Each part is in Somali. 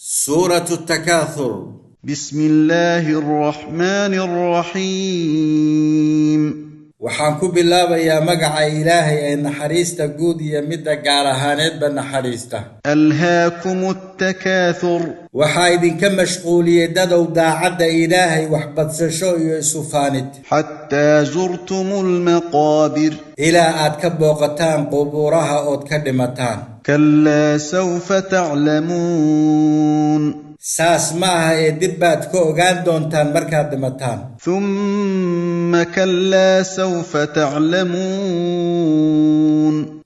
سورة التكاثر. بسم الله الرحمن الرحيم. waxaan ku bilaabayaa magaca Ilaahay ee naxariista guud iyo midda gaar ahaaneed ba naxariista. ألهاكم التكاثر. waxaa idinka mashquuliyay dadow daacadda Ilaahay wax badsasho iyo isufaanid حتى زرتم المقابر. ilaa aad ka booqataan qubuuraha ood ka dhimataan. كلا سوف تعلمون. saas ma aha ee dib baad ka ogaan doontaan markaad dhimataan. ثم كلا سوف تعلمون.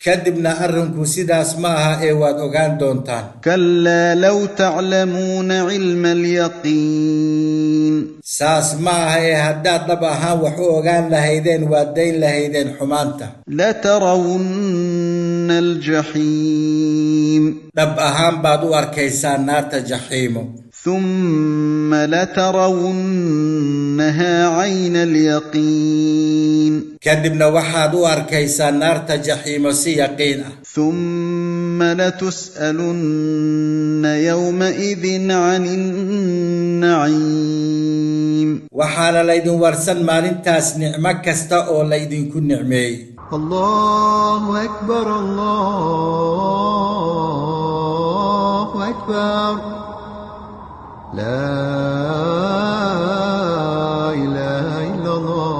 kadibna arrinku sidaas ma aha ee waad ogaan doontaan. كلا لو تعلمون علم اليقين. saas ma aha ee haddaad dhab ahaan wax u ogaan lahaydeen waad dayn lahaydeen xumaanta. لترون الجحيم. dhab ahaan baad u arkaysaa naarta jaxiimo. ثم لترونها عين اليقين. kadibna waxaad u arkaysaa naarta jaxiimo si yaqiin ah. ثم لتسألن يومئذ عن النعيم. waxaana laydin warsan maalintaas nicmo kasta oo laydinku nicmeeyey. الله أكبر الله أكبر لا إله إلا الله.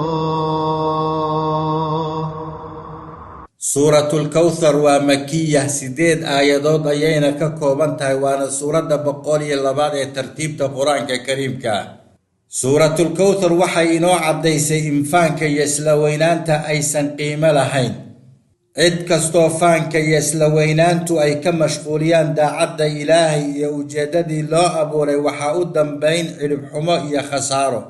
سورة الكوثر ومكية 8 آيادود أيينا ككوبانتها وانا سورة بقولي اللباد ترتيب القرآن الكريم كا. سورة الكوثر waxay inoo cadaysay in faanka iyo isla weynaanta aysan qiimo lahayn. cid kastoo faanka iyo isla weynaantu ay ka mashquuliyaan daacadda Ilaahay iyo ujeedadii loo abuuray waxa u dambayn cirib xumo iyo khasaaro.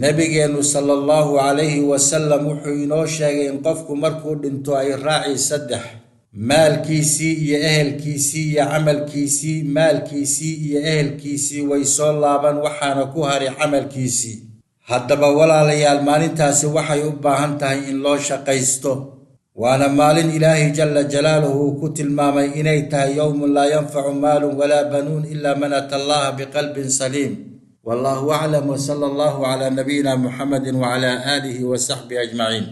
nabigeenu sallallahu alayhi wasallam wuxuu inoo sheegay in qofku markuu dhinto ay raaci 3: maalkiisii iyo ehelkiisii iyo camalkiisii. maalkiisii iyo ehelkiisii way soo laaban waxaana ku haray camalkiisii. haddaba walaalayaal maalintaasi waxay u baahan tahay in loo shaqaysto. waana maalin Ilaahay jalla jalaaluhu ku tilmaamay inay tahay yawmun laa yanfacu maalun walaa banuun ilaa man ata Allaha biqalbin saliim. wallahu a'lam wa sallallahu ala nabiyyina Muhammadin wa ala alihi wa sahbihi ajma'in.